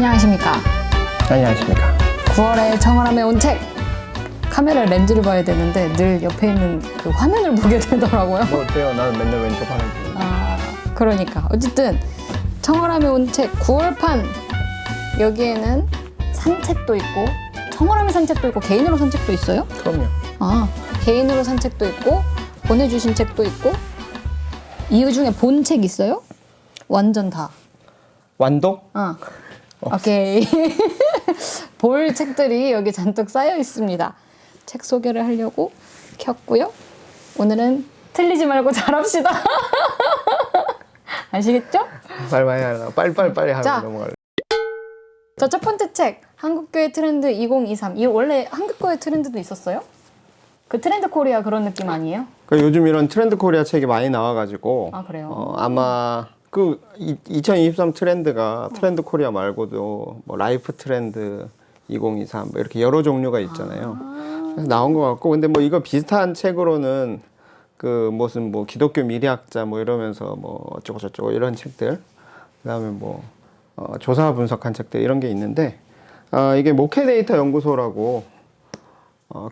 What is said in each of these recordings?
안녕하십니까. 안녕하십니까. 9월에 청어람에 온 책. 카메라 렌즈를 봐야 되는데 늘 옆에 있는 그 화면을 보게 되더라고요. 뭐 어때요? 나는 맨날 왼쪽 화면 보고. 그러니까 어쨌든 청어람에 온 책 9월판. 여기에는 산책도 있고 청어람의 산책도 있고 개인으로 산책도 있어요? 그럼요. 개인으로 산책도 있고 보내주신 책도 있고 이 중에 본 책 있어요? 완전 다. 완독? 오케이. 볼 책들이 여기 잔뜩 쌓여 있습니다. 책 소개를 하려고 켰고요. 오늘은 틀리지 말고 잘합시다. 아시겠죠? 빨리 하고 자. 넘어갈래. 저 첫 번째 책 한국교회 트렌드 2023. 이 원래 한국교회 트렌드도 있었어요? 그 트렌드 코리아 그런 느낌 아니에요? 요즘 이런 트렌드 코리아 책이 많이 나와가지고 그래요? 아마 그 2023 트렌드가 트렌드 코리아 말고도 뭐 라이프 트렌드 2023 뭐 이렇게 여러 종류가 있잖아요. 그래서 나온 것 같고, 근데 뭐 이거 비슷한 책으로는 그 무슨 뭐 기독교 미래학자 뭐 이러면서 뭐 어쩌고 저쩌고 이런 책들, 그다음에 뭐 조사 분석한 책들 이런 게 있는데, 이게 목회 데이터 연구소라고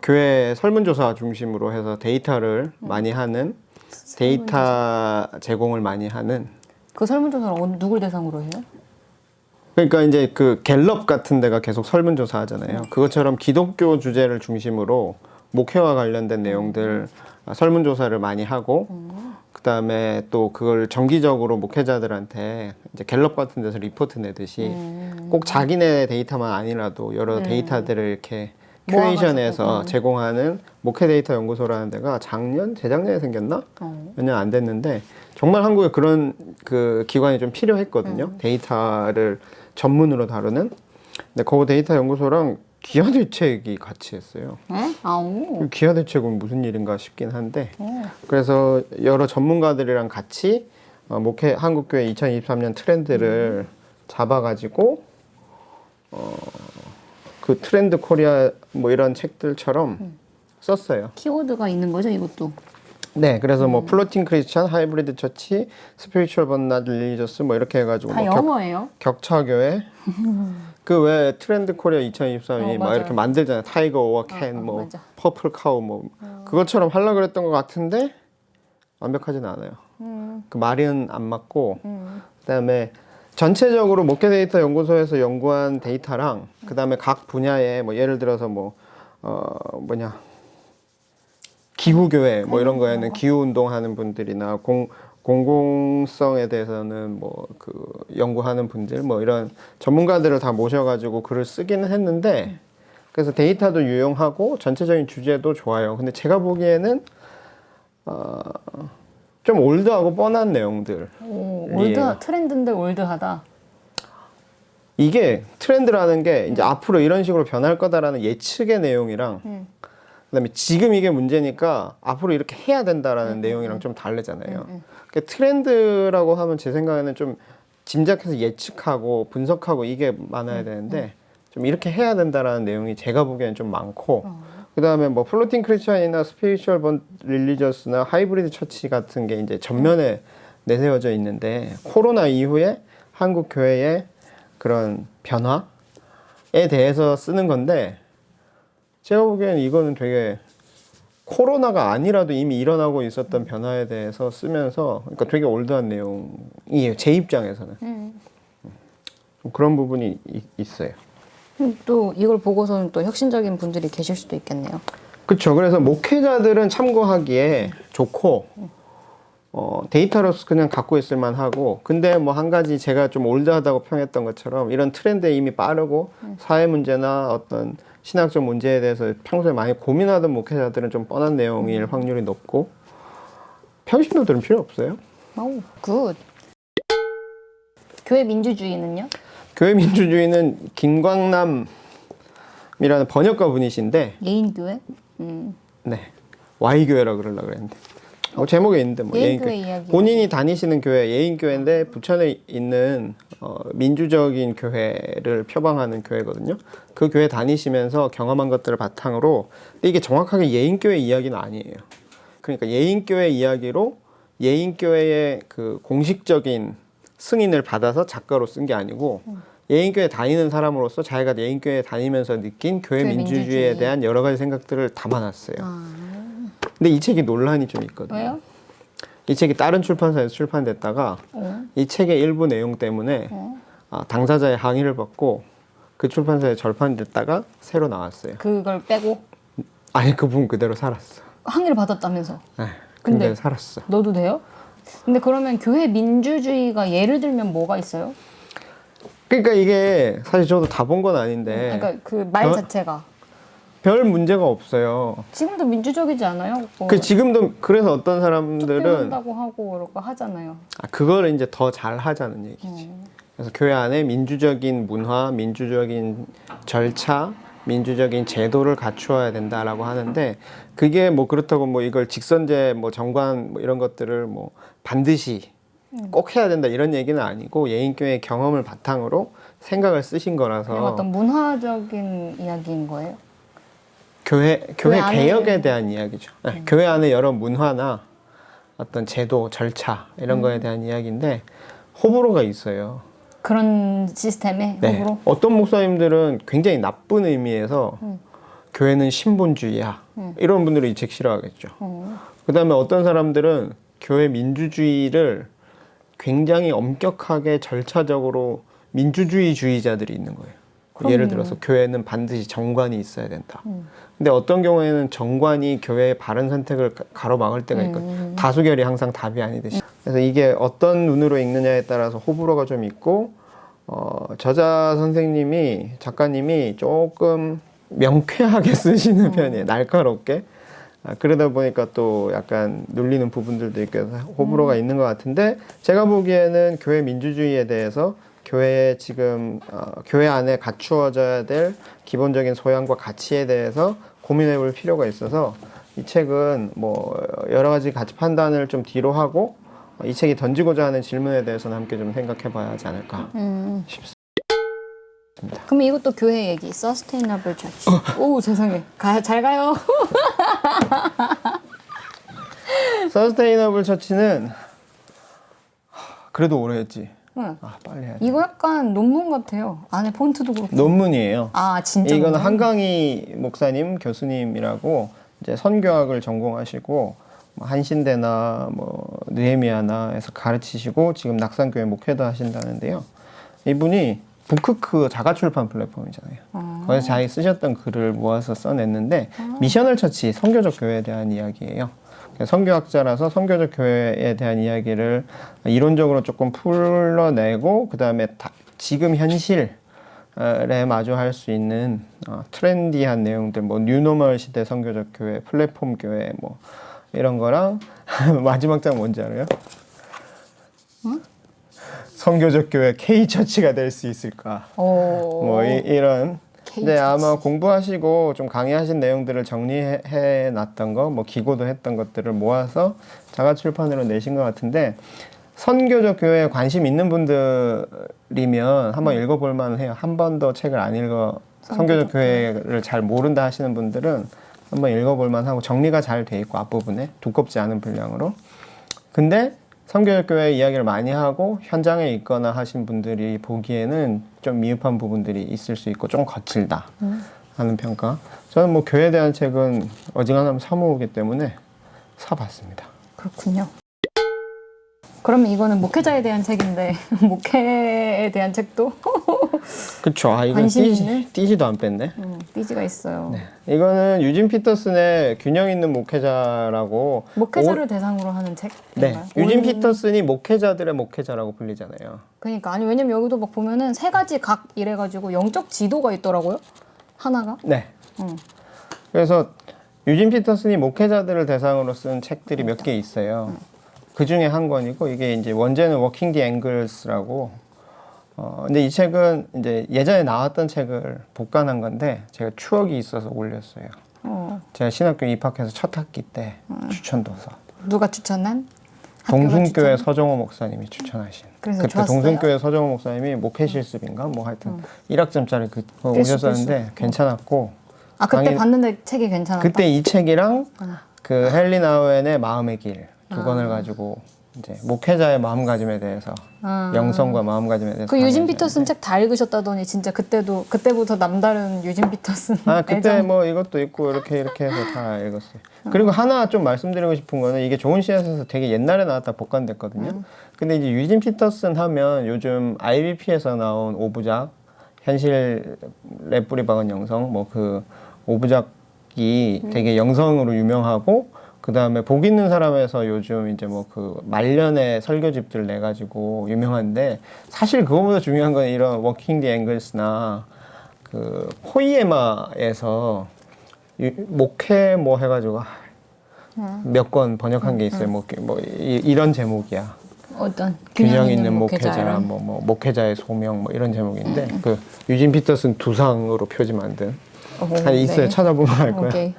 교회 설문조사 중심으로 해서 데이터를 많이 하는, 데이터 제공을 많이 하는. 그 설문조사는 누굴 대상으로 해요? 그러니까 이제 그 갤럽 같은 데가 계속 설문조사 하잖아요. 그것처럼 기독교 주제를 중심으로 목회와 관련된 내용들 설문조사를 많이 하고, 그 다음에 또 그걸 정기적으로 목회자들한테 이제 갤럽 같은 데서 리포트 내듯이 꼭 자기네 데이터만 아니라도 여러 데이터들을 이렇게 큐레이션해서 제공하는 목회 데이터 연구소라는 데가 재작년에 생겼나? 몇 년 안 됐는데 정말 한국에 그런 그 기관이 좀 필요했거든요. 데이터를 전문으로 다루는. 근데 그 데이터 연구소랑 기하대책이 같이 했어요. 기하대책은 무슨 일인가 싶긴 한데, 그래서 여러 전문가들이랑 같이 목회 한국교회 2023년 트렌드를 잡아가지고 그 트렌드 코리아 뭐 이런 책들처럼 썼어요. 키워드가 있는 거죠, 이것도? 네, 그래서 뭐 플로팅 크리스천, 하이브리드 처치, 스피리추얼 번낫 릴리저스 뭐 이렇게 해가지고 다 뭐 영어예요? 격차교회. 그 왜 트렌드 코리아 2023이 막 이렇게 만들잖아요. 타이거 오어 캔, 뭐 퍼플 카우 뭐 그것처럼 하려고 그랬던 것 같은데 완벽하진 않아요. 그 말은 안 맞고, 그다음에 전체적으로 목회 데이터 연구소에서 연구한 데이터랑 그다음에 각 분야에 뭐 예를 들어서 뭐 기후교회 뭐 이런 거에는 기후운동하는 분들이나 공공성에 대해서는 뭐 그 연구하는 분들 뭐 이런 전문가들을 다 모셔가지고 글을 쓰기는 했는데, 그래서 데이터도 유용하고 전체적인 주제도 좋아요. 근데 제가 보기에는 좀 올드하고 뻔한 내용들. 트렌드인데 올드하다. 이게 트렌드라는 게 이제 앞으로 이런 식으로 변할 거다라는 예측의 내용이랑 그다음에 지금 이게 문제니까 앞으로 이렇게 해야 된다라는 내용이랑 좀 다르잖아요. 그러니까 트렌드라고 하면 제 생각에는 좀 짐작해서 예측하고 분석하고 이게 많아야 되는데 좀 이렇게 해야 된다라는 내용이 제가 보기에는 좀 많고, 그다음에 뭐 플로팅 크리스천이나 스피리추얼 릴리저스나 하이브리드 처치 같은 게 이제 전면에 내세워져 있는데, 코로나 이후에 한국 교회의 그런 변화에 대해서 쓰는 건데, 제가 보기에는 이거는 되게 코로나가 아니라도 이미 일어나고 있었던 변화에 대해서 쓰면서, 그러니까 되게 올드한 내용이에요. 제 입장에서는. 좀 그런 부분이 있어요. 또 이걸 보고서는 또 혁신적인 분들이 계실 수도 있겠네요. 그렇죠. 그래서 목회자들은 참고하기에 좋고, 데이터로서 그냥 갖고 있을 만하고, 근데 뭐 한 가지 제가 좀 올드하다고 평했던 것처럼 이런 트렌드에 이미 빠르고 사회 문제나 어떤 신학적 문제에 대해서 평소에 많이 고민하던 목회자들은 좀 뻔한 내용일 확률이 높고, 평신도들은 필요 없어요. 굿. 교회 민주주의는요? 교회 민주주의는 김광남이라는 번역가 분이신데, 예인교회? 네, Y교회라 그러려고 그랬는데 제목에 있는데 뭐 예인교회 이야기. 본인이 다니시는 교회 예인교회인데 부천에 있는 민주적인 교회를 표방하는 교회거든요. 그 교회 다니시면서 경험한 것들을 바탕으로, 근데 이게 정확하게 예인교회 이야기는 아니에요. 그러니까 예인교회 이야기로 예인교회의 그 공식적인 승인을 받아서 작가로 쓴 게 아니고 예인교회 다니는 사람으로서 자기가 예인교회 다니면서 느낀 교회 교회 민주주의에 민주주의. 대한 여러 가지 생각들을 담아놨어요. 아, 근데 이 책이 논란이 좀 있거든요. 왜요? 이 책이 다른 출판사에서 출판됐다가 이 책의 일부 내용 때문에 당사자의 항의를 받고 그 출판사에 절판됐다가 새로 나왔어요. 그걸 빼고 아니 그 부분 그대로 살았어. 항의를 받았다면서. 네, 근데 근데 살았어. 넣어도 돼요? 근데 그러면 교회 민주주의가 예를 들면 뭐가 있어요? 그러니까 이게 사실 저도 다 본 건 아닌데 그러니까 그 말 자체가 별 문제가 없어요. 지금도 민주적이지 않아요? 뭐 그 지금도 그래서 어떤 사람들은 투표한다고 하고 이런 거 하잖아요. 그거를 이제 더 잘 하자는 얘기지. 그래서 교회 안에 민주적인 문화, 민주적인 절차, 민주적인 제도를 갖추어야 된다라고 하는데 그게 뭐 그렇다고 뭐 이걸 직선제 뭐 정관 뭐 이런 것들을 뭐 반드시 꼭 해야 된다 이런 얘기는 아니고 예인교회의 경험을 바탕으로 생각을 쓰신 그냥 거라서 어떤 문화적인 이야기인 거예요? 교회 안에- 개혁에 대한 이야기죠. 네, 교회 안에 여러 문화나 어떤 제도, 절차 이런 거에 대한 이야기인데 호불호가 있어요. 그런 시스템에 네. 호불호? 어떤 목사님들은 굉장히 나쁜 의미에서 교회는 신본주의야. 이런 분들은 이 책 싫어하겠죠. 그 다음에 어떤 사람들은 교회 민주주의를 굉장히 엄격하게 절차적으로 민주주의자들이 있는 거예요. 예를 들어서 교회는 반드시 정관이 있어야 된다. 근데 어떤 경우에는 정관이 교회의 바른 선택을 가로막을 때가 있거든요. 다수결이 항상 답이 아니듯이. 그래서 이게 어떤 눈으로 읽느냐에 따라서 호불호가 좀 있고 저자 선생님이 작가님이 조금 명쾌하게 쓰시는 편이에요. 날카롭게. 그러다 보니까 또 약간 눌리는 부분들도 있고 해서 호불호가 있는 것 같은데 제가 보기에는 교회 민주주의에 대해서 교회에 지금 교회 안에 갖추어져야 될 기본적인 소양과 가치에 대해서 고민해 볼 필요가 있어서 이 책은 뭐 여러 가지 가치 판단을 좀 뒤로 하고 이 책이 던지고자 하는 질문에 대해서는 함께 좀 생각해 봐야 하지 않을까 싶습니다. 그럼 이것도 교회 얘기, Sustainable Church. 오 세상에, 잘 가요. 서스테이너블 처치는 그래도 오래 했지. 응. 빨리 해야 돼. 이거 약간 논문 같아요. 안에 폰트도 그렇고. 논문이에요. 아 진짜 이거는 논문? 한강희 목사님 교수님이라고 이제 선교학을 전공하시고 뭐 한신대나 뭐 느헤미야나에서 가르치시고 지금 낙산교회 목회도 하신다는데요. 이분이 북크크 자가출판 플랫폼이잖아요. 거기서 자기 쓰셨던 글을 모아서 써냈는데 미셔널 처치, 선교적 교회에 대한 이야기예요. 선교학자라서 선교적 교회에 대한 이야기를 이론적으로 조금 풀어내고 그 다음에 지금 현실에 마주할 수 있는 트렌디한 내용들, 뭐 뉴노멀 시대 선교적 교회, 플랫폼 교회 뭐 이런 거랑 마지막 장 뭔지 알아요? 선교적 교회 K처치가 될 수 있을까? 뭐 이런. 근데 아마 공부하시고 좀 강의하신 내용들을 정리해 놨던 거, 뭐 기고도 했던 것들을 모아서 자가 출판으로 내신 것 같은데 선교적 교회에 관심 있는 분들이면 한번 읽어볼 만해요. 한 번도 책을 안 읽어 선교적 교회를 잘 모른다 하시는 분들은 한번 읽어볼 만하고 정리가 잘 돼 있고 앞부분에 두껍지 않은 분량으로. 근데 선교적 교회 이야기를 많이 하고 현장에 있거나 하신 분들이 보기에는 좀 미흡한 부분들이 있을 수 있고 좀 거칠다 하는 평가. 저는 뭐 교회에 대한 책은 어지간하면 사모으기 때문에 사봤습니다. 그렇군요. 그러면 이거는 목회자에 대한 책인데 목회에 대한 책도 그쵸. 이건 관심 있는? 띠지도 안 뺐네. 띠지가 있어요. 네. 이거는 유진 피터슨의 균형 있는 목회자라고. 목회자를 대상으로 하는 책인가요? 네. 유진 피터슨이 목회자들의 목회자라고 불리잖아요. 그러니까 아니 왜냐면 여기도 막 보면은 세 가지 각 이래가지고 영적 지도가 있더라고요. 하나가. 네. 그래서 유진 피터슨이 목회자들을 대상으로 쓴 책들이 몇 개 있어요. 그 중에 한 권이고 이게 이제 원제는 워킹 디 앵글스라고. 근데 이 책은 이제 예전에 나왔던 책을 복간한 건데 제가 추억이 있어서 올렸어요. 제가 신학교 입학해서 첫 학기 때 추천도서. 누가 추천한? 동순교회 서정호 목사님이 추천하신. 그래서 그때 좋았어요? 동순교회 서정호 목사님이 목회 실습인가 뭐 하여튼 1학점짜리 오셨었는데 괜찮았고. 아 그때 봤는데 책이 괜찮았다. 그때 이 책이랑 그 헨리 나우엔의 마음의 길 두 권을 가지고 이제 목회자의 마음가짐에 대해서 영성과 마음가짐에 대해서 그 유진 강의를 피터슨 책 다 읽으셨다더니 진짜 그때부터 남다른 유진 피터슨 그때 애정. 뭐 이것도 있고 이렇게 해서 다 읽었어요. 그리고 하나 좀 말씀드리고 싶은 거는 이게 좋은 씨앗에서 되게 옛날에 나왔다 복간됐거든요. 근데 이제 유진 피터슨 하면 요즘 IBP에서 나온 5부작 현실에 뿌리 박은 영성 뭐 그 5부작이 되게 영성으로 유명하고 그 다음에 복 있는 사람에서 요즘 이제 뭐 그 말년의 설교집들 내 가지고 유명한데 사실 그거보다 중요한 건 이런 워킹 디 앵글스나 그 포이에마에서 목회 뭐 해가지고 몇 권 번역한 게 있어요. 이런 제목이야. 어떤 균형 있는 목회자, 목회자랑. 뭐 목회자의 소명 뭐 이런 제목인데 그 유진 피터슨 두상으로 표지 만든 아니 있어요. 네. 찾아보면 알 거야. 오케이.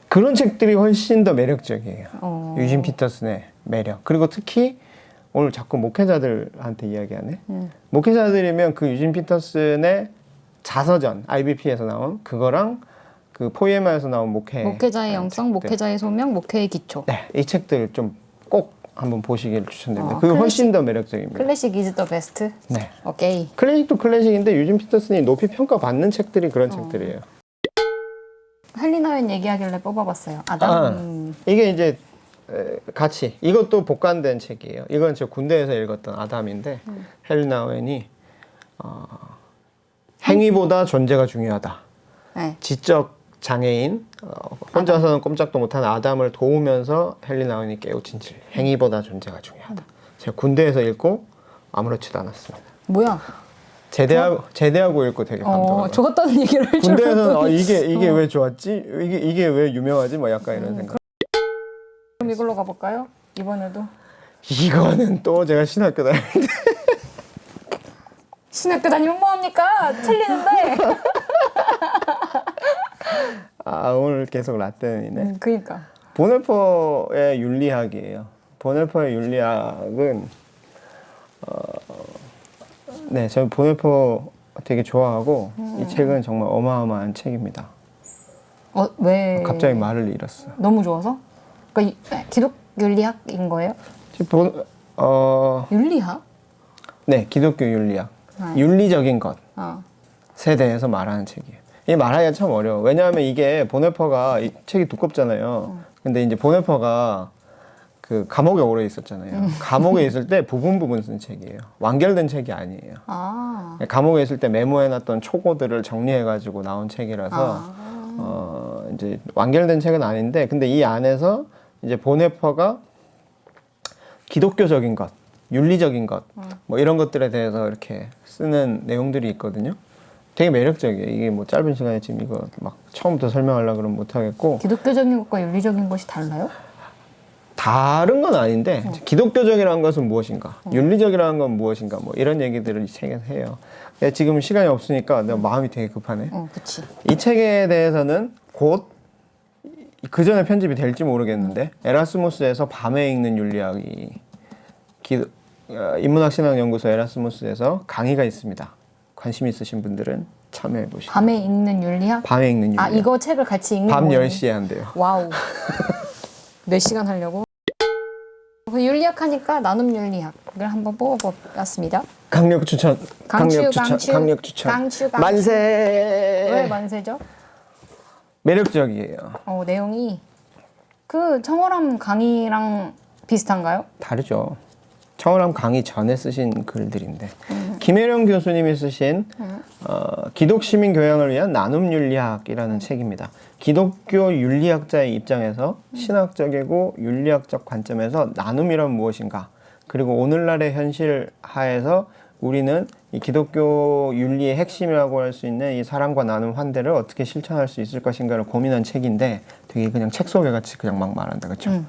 그런 책들이 훨씬 더 매력적이에요. 어. 유진 피터슨의 매력. 그리고 특히 오늘 자꾸 목회자들한테 이야기하네. 목회자들이면 그 유진 피터슨의 자서전 IBP에서 나온 그거랑 그 포이에마에서 나온 목회자의 영성, 목회자의 소명, 목회의 기초. 네, 이 책들 좀 꼭 한번 보시기를 추천드립니다. 어, 그거 훨씬 더 매력적입니다. 클래식 이즈 더 베스트. 네. 오케이. 클래식도 클래식인데 유진 피터슨이 높이 평가받는 책들이 그런 책들이에요. 헬리나웬 얘기하길래 뽑아봤어요. 아담. 이게 이제 같이 이것도 복간된 책이에요. 이건 저 군대에서 읽었던 아담인데 헬나웬이 행위보다 존재가 중요하다. 네. 지적 장애인 혼자서는 꼼짝도 못하는 아담을 도우면서 헬리나웬이 깨우친 질. 행위보다 존재가 중요하다. 제가 군대에서 읽고 아무렇지도 않았습니다. 뭐야? 제대하고 읽고 되게 감동을 좋았다는 얘기를 할 줄. 군대에서는 이게 왜 좋았지? 이게 왜 유명하지? 뭐 약간 이런 생각. 그럼 이걸로 가볼까요? 이번에도. 이거는 또 제가 신학교 다닐 때 신학교 다니면 뭐합니까? 틀리는데. 오늘 계속 라떼이네. 그니까. 보네퍼의 윤리학이에요. 보네퍼의 윤리학은 네, 저는 보네퍼 되게 좋아하고 이 책은 정말 어마어마한 책입니다. 왜? 갑자기 말을 잃었어. 너무 좋아서? 그러니까 기독 윤리학인 거예요? 윤리학? 네, 기독교 윤리학. 아. 윤리적인 것에 어. 대해서 말하는 책이에요. 이게 말하기가 참 어려워. 왜냐하면 이게 보네퍼가 이 책이 두껍잖아요. 근데 이제 보네퍼가 그 감옥에 오래 있었잖아요. 감옥에 있을 때 부분 쓴 책이에요. 완결된 책이 아니에요. 아. 감옥에 있을 때 메모해놨던 초고들을 정리해가지고 나온 책이라서 이제 완결된 책은 아닌데, 근데 이 안에서 이제 보네퍼가 기독교적인 것, 윤리적인 것, 뭐 이런 것들에 대해서 이렇게 쓰는 내용들이 있거든요. 되게 매력적이에요. 이게 뭐 짧은 시간에 지금 이거 막 처음부터 설명하려고 그러면 못하겠고. 기독교적인 것과 윤리적인 것이 달라요? 다른 건 아닌데 기독교적이라는 것은 무엇인가, 윤리적이라는 건 무엇인가, 뭐 이런 얘기들을 이 책에서 해요. 지금 시간이 없으니까 내가 마음이 되게 급하네. 그치. 이 책에 대해서는 곧 그 전에 편집이 될지 모르겠는데 에라스무스에서 밤에 읽는 윤리학이 인문학 신학 연구소 에라스무스에서 강의가 있습니다. 관심 있으신 분들은 참여해 보시고. 밤에 읽는 윤리학? 밤에 읽는 윤리학. 이거 책을 같이 읽는 밤 거예요? 10시에 한대요. 와우. 몇 시간 하려고? 그 윤리학 하니까 나눔 윤리학을 한번 뽑아봤습니다. 강력 추천. 강력 추천. 강추. 만세. 왜 만세죠? 매력적이에요. 내용이 그 청월함 강의랑 비슷한가요? 다르죠. 청월함 강의 전에 쓰신 글들인데 김혜령 교수님이 쓰신 기독 시민 교양을 위한 나눔 윤리학이라는 책입니다. 기독교 윤리학자의 입장에서 신학적이고 윤리학적 관점에서 나눔이란 무엇인가, 그리고 오늘날의 현실 하에서 우리는 이 기독교 윤리의 핵심이라고 할 수 있는 이 사랑과 나눔 환대를 어떻게 실천할 수 있을 것인가를 고민한 책인데 되게 그냥 책 소개 같이 그냥 막 말한다, 그렇죠?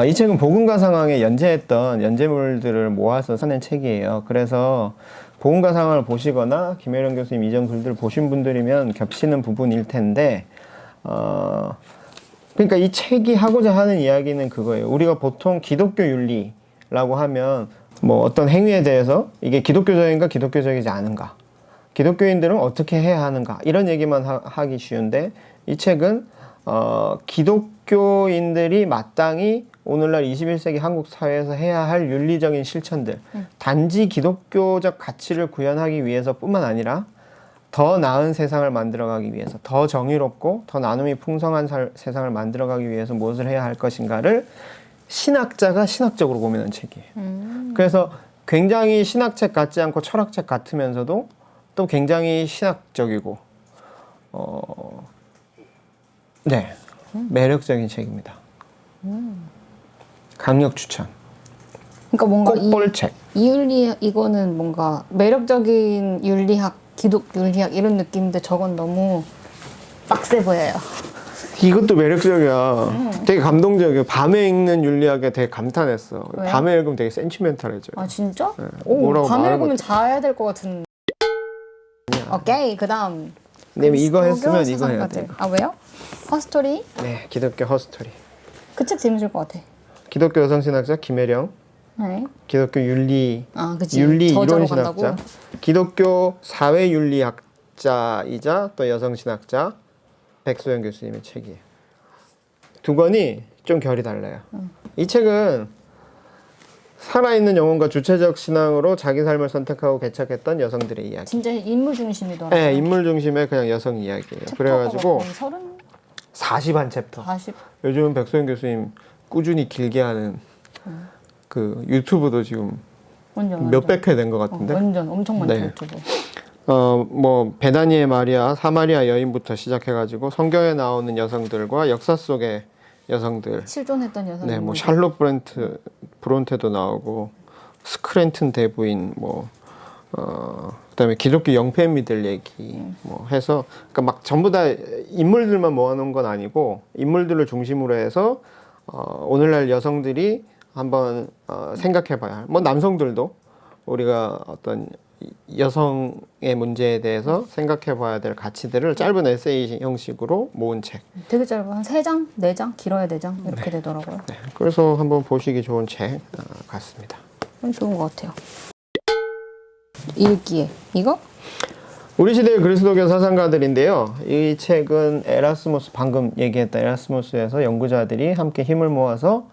이 책은 복음과 상황에 연재했던 연재물들을 모아서 써낸 책이에요. 그래서 복음과 상황을 보시거나 김혜령 교수님 이전 글들을 보신 분들이면 겹치는 부분일 텐데, 그러니까 이 책이 하고자 하는 이야기는 그거예요. 우리가 보통 기독교 윤리라고 하면 뭐 어떤 행위에 대해서 이게 기독교적인가 기독교적이지 않은가, 기독교인들은 어떻게 해야 하는가, 이런 얘기만 하기 쉬운데 이 책은 기독교인들이 마땅히 오늘날 21세기 한국 사회에서 해야 할 윤리적인 실천들, 단지 기독교적 가치를 구현하기 위해서뿐만 아니라 더 나은 세상을 만들어가기 위해서, 더 정의롭고 더 나눔이 풍성한 세상을 만들어가기 위해서 무엇을 해야 할 것인가를 신학자가 신학적으로 고민한 책이에요. 그래서 굉장히 신학책 같지 않고 철학책 같으면서도 또 굉장히 신학적이고 네, 매력적인 책입니다. 강력 추천. 그러니까 뭔가 꼭 볼 책. 이 윤리 이거는 뭔가 매력적인 윤리학, 기독 윤리학 이런 느낌인데 저건 너무 빡세 보여요. 이것도 매력적이야. 되게 감동적이야. 밤에 읽는 윤리학에 되게 감탄했어. 왜요? 밤에 읽으면 되게 센치멘탈해져요. 아 진짜? 네. 오, 뭐라고 밤에 말을 읽으면 못해. 자야 될 것 같은. 오케이, 그다음. 네, 이거 했으면 그리스도교 이거 해야 사상가들. 돼. 아 왜요? 허스토리? 네, 기독교 허스토리. 그 책 재밌을 것 같아. 기독교 여성신학자 김혜령. 네. 기독교 윤리 아 그치. 윤리 저자로 이론신학자. 간다고? 기독교 사회윤리학자이자 또 여성신학자 백소연 교수님의 책이에요. 두 권이 좀 결이 달라요. 이 책은 살아있는 영혼과 주체적 신앙으로 자기 삶을 선택하고 개척했던 여성들의 이야기. 진짜 인물 중심이더라고요. 네, 인물 중심의 그냥 여성 이야기예요. 그래가지고 40한 챕터. 40. 요즘 백소연 교수님 꾸준히 길게 하는 그 유튜브도 지금 완전 몇백 회 된 것 같은데. 완전 엄청 많죠 네. 유튜브. 뭐 베다니의 마리아, 사마리아 여인부터 시작해가지고 성경에 나오는 여성들과 역사 속의 여성들. 실존했던 여성. 네, 뭐 샬롯 브론테도 나오고 스크랜튼 대부인 그다음에 기독교 영패미들 얘기 뭐 해서 그러니까 막 전부 다 인물들만 모아놓은 건 아니고 인물들을 중심으로 해서 오늘날 여성들이 한번 생각해봐야 할, 뭐 남성들도 우리가 어떤 여성의 문제에 대해서 생각해봐야 될 가치들을 짧은 에세이 형식으로 모은 책. 되게 짧아. 한 3장, 4장, 길어야 4장 이렇게 되더라고요. 네, 그래서 한번 보시기 좋은 책 같습니다. 좋은 것 같아요. 읽기에 이거? 우리 시대의 그리스도교 사상가들인데요. 이 책은 에라스무스, 방금 얘기했던 에라스무스에서 연구자들이 함께 힘을 모아서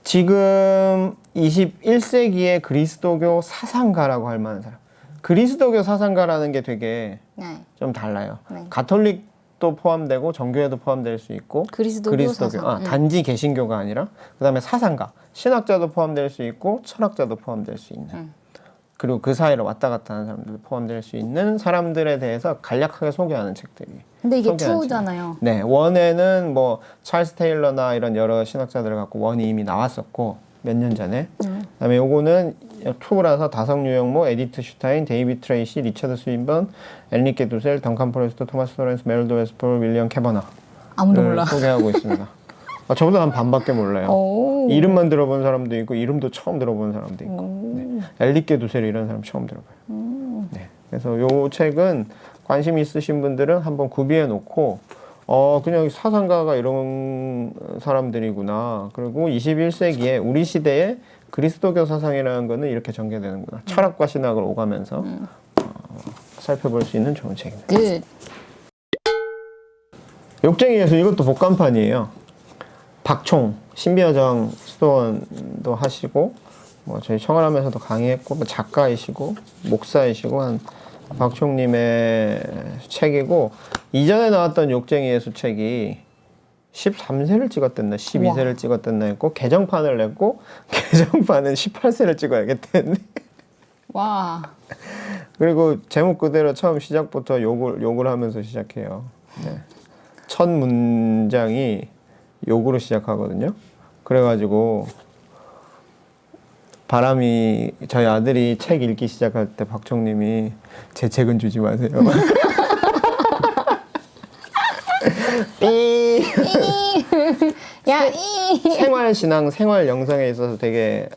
지금 21세기의 그리스도교 사상가라고 할 만한 사람. 그리스도교 사상가라는 게 되게 네. 좀 달라요. 네. 가톨릭도 포함되고 정교회도 포함될 수 있고 그리스도교 사상. 단지 개신교가 아니라 그다음에 사상가, 신학자도 포함될 수 있고 철학자도 포함될 수 있는 그리고 그 사이를 왔다 갔다 하는 사람들도 포함될 수 있는 사람들에 대해서 간략하게 소개하는 책들이. 근데 이게 소개하는 책. 2잖아요. 네, 원에는 뭐 찰스 테일러나 이런 여러 신학자들을 갖고 원이 이미 나왔었고 몇 년 전에. 그다음에 요거는 2라서 다성 유영모, 에디트 슈타인, 데이비드 트레이시, 리처드 스윈번, 엔리케 두셀, 덩칸 포레스터, 토마스 로렌스, 메럴드 웨스폴, 윌리엄 캐버너를 아무도 몰라. 소개하고 있습니다. 저보다 한 반밖에 몰라요. 오. 이름만 들어본 사람도 있고 이름도 처음 들어본 사람도 있고. 네. 엘리케 두셀 이런 사람 처음 들어봐요. 네. 그래서 요 책은 관심 있으신 분들은 한번 구비해 놓고 그냥 사상가가 이런 사람들이구나. 그리고 21세기에 우리 시대에 그리스도교 사상이라는 거는 이렇게 전개되는구나. 철학과 신학을 오가면서 살펴볼 수 있는 좋은 책입니다. Good. 욕쟁이 예술 이것도 복간판이에요. 박총 신비여정 수도원도 하시고 뭐 저희 청월함에서도 강의했고 뭐 작가이시고 목사이시고 한 박총님의 책이고 이전에 나왔던 욕쟁이 예술 책이 13세를 찍었댔나 12세를 찍었댔나 했고 개정판을 냈고 개정판은 18세를 찍어야겠댔네. 와. 그리고 제목 그대로 처음 시작부터 욕을 하면서 시작해요. 네. 첫 문장이 욕으로 시작하거든요. 그래가지고 저희 아들이 책 읽기 시작할 때 박총님이 제 책은 주지 마세요. 삐. 야, 이. 생활신앙, 생활 영상에 있어서 되게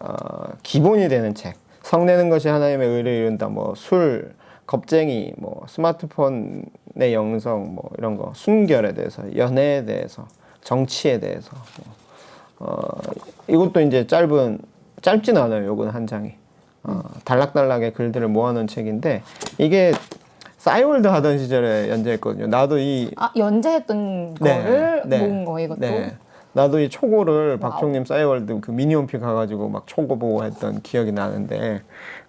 기본이 되는 책. 성내는 것이 하나님의 의를 이룬다. 뭐 술, 겁쟁이, 뭐 스마트폰의 영성, 뭐 이런 거, 순결에 대해서, 연애에 대해서, 정치에 대해서. 이것도 이제 짧진 않아요. 요건 한 장이. 달락달락의 글들을 모아놓은 책인데 이게 싸이월드 하던 시절에 연재했거든요. 나도 이 아, 연재했던 네, 거를 네. 모은 거예요, 이것도? 네. 나도 이 초고를 와우. 박종림 싸이월드 그 미니홈피 가가지고 막 초고 보고 했던 기억이 나는데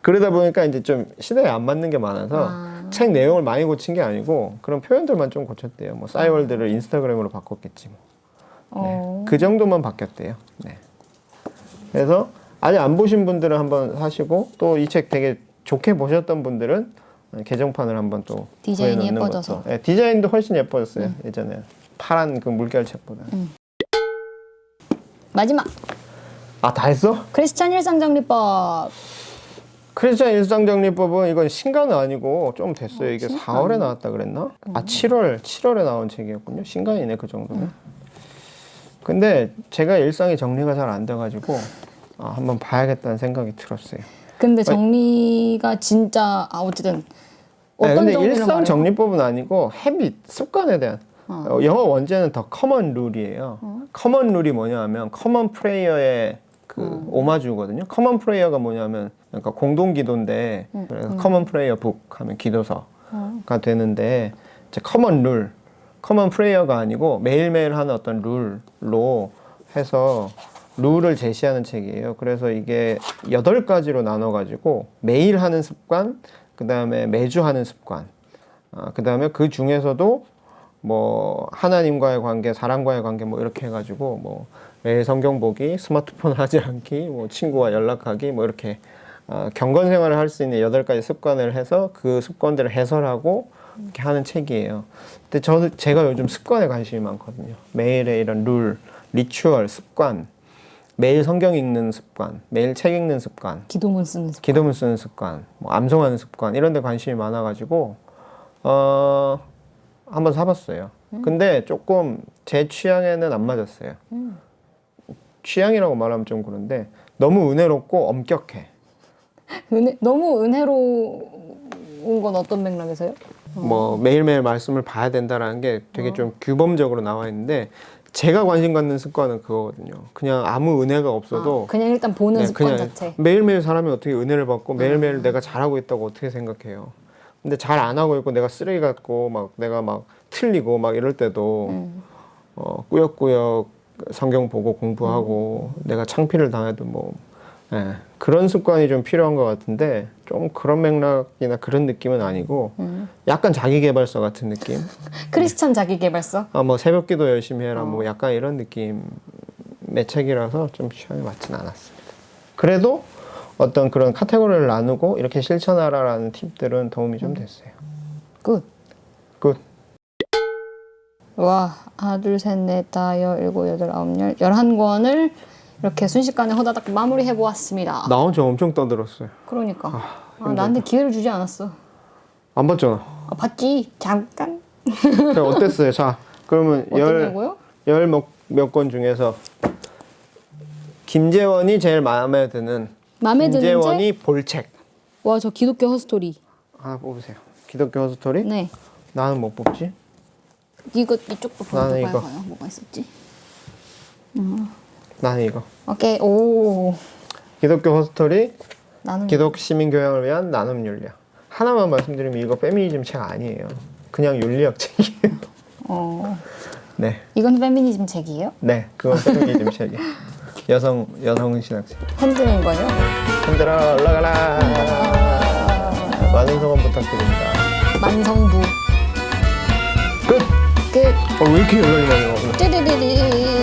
그러다 보니까 이제 좀 시대에 안 맞는 게 많아서 책 내용을 많이 고친 게 아니고 그런 표현들만 좀 고쳤대요. 뭐 싸이월드를 인스타그램으로 바꿨겠지 뭐. 어. 그 정도만 바뀌었대요. 네. 그래서 아직 안 보신 분들은 한번 사시고 또 이 책 되게 좋게 보셨던 분들은 개정판을 한번 또 디자인이 구해놓는 예뻐져서. 것도. 네, 디자인도 훨씬 예뻐졌어요. 예전에 파란 그 물결 책보다. 마지막! 아, 다 했어? 크리스찬 일상정리법! 크리스찬 일상정리법은 이건 신간은 아니고 좀 됐어요. 이게 신간? 4월에 나왔다 그랬나? 아, 7월에 나온 책이었군요. 신간이네, 그 정도면. 근데 제가 일상이 정리가 잘 안 돼가지고 한번 봐야겠다는 생각이 들었어요. 근데 정리가 진짜, 어쨌든. 네, 어떤 근데 정리를 일상 말해요? 정리법은 아니고 헤빗, 습관에 대한 영어 원제는 더 커먼 룰이에요. 커먼 룰이 뭐냐 하면 커먼 프레이어의 그 오마주거든요. 커먼 프레이어가 뭐냐면 그러니까 공동 기도인데 그래서 커먼 프레이어 북 하면 기도서가 되는데 이제 커먼 룰, 커먼 프레이어가 아니고 매일매일 하는 어떤 룰로 해서 룰을 제시하는 책이에요. 그래서 이게 8가지로 나눠가지고 매일 하는 습관, 그 다음에 매주 하는 습관, 그 다음에 그 중에서도 뭐 하나님과의 관계, 사람과의 관계 뭐 이렇게 해가지고 뭐 매일 성경 보기, 스마트폰 하지 않기, 뭐 친구와 연락하기 뭐 이렇게 경건 생활을 할 수 있는 8가지 습관을 해서 그 습관들을 해설하고 이렇게 하는 책이에요. 근데 제가 요즘 습관에 관심이 많거든요. 매일의 이런 룰, 리추얼, 습관, 매일 성경 읽는 습관, 매일 책 읽는 습관, 기도문 쓰는 습관. 기도문 쓰는 습관, 뭐 암송하는 습관 이런 데 관심이 많아가지고 한번 사봤어요. 근데 조금 제 취향에는 안 맞았어요. 취향이라고 말하면 좀 그런데 너무 은혜롭고 엄격해. 너무 은혜로운 건 어떤 맥락에서요? 뭐 매일매일 말씀을 봐야 된다라는 게 되게 좀 규범적으로 나와 있는데 제가 관심 갖는 습관은 그거거든요. 그냥 아무 은혜가 없어도 그냥 일단 보는 네, 습관 그냥 자체. 매일매일 사람이 어떻게 은혜를 받고 매일매일 내가 잘하고 있다고 어떻게 생각해요. 근데 잘 안 하고 있고 내가 쓰레기 같고 막 내가 막 틀리고 막 이럴 때도 꾸역꾸역 성경 보고 공부하고 내가 창피를 당해도 뭐 그런 습관이 좀 필요한 것 같은데 좀 그런 맥락이나 그런 느낌은 아니고 약간 자기계발서 같은 느낌. 크리스찬 자기계발서? 뭐 새벽기도 열심히 해라 뭐 약간 이런 느낌의 책이라서 좀 취향에 맞진 않았습니다. 그래도 어떤 그런 카테고리를 나누고 이렇게 실천하라라는 팁들은 도움이 좀 됐어요. 굿. 굿. 와, 하나, 둘, 셋, 넷, 다, 열, 일곱, 여덟, 아홉, 열, 11권을 이렇게 순식간에 호다닥 마무리해보았습니다. 나 혼자 엄청 떠들었어요. 그러니까. 나한테 기회를 주지 않았어. 안 봤잖아. 봤지? 잠깐. 그래, 어땠어요? 자, 그러면 어떠냐고요? 몇 권 중에서 김재원이 제일 마음에 드는 마음에 드는 책? 김재원이 볼 책. 와, 저 기독교 허스토리. 하나 뽑으세요. 기독교 허스토리? 네. 나는 뭐 뽑지? 이쪽도 나는 볼까요? 이거. 뭐가 있었지? 나는 이거. 오케이. 오. 기독교 허스토리, 나는 기독 시민 교양을 위한 나눔 윤리학. 하나만 말씀드리면 이거 페미니즘 책 아니에요. 그냥 윤리학 책이에요. 네, 이건 페미니즘 책이에요? 네, 그건 페미니즘 책이에요. 여성 신학 책. 흔드는 거예요? 흔들어 올라가라. 많은 성원 부탁드립니다. 만성부. 끝. 끝. 왜 이렇게 연락이 많이 와? 띠디디디.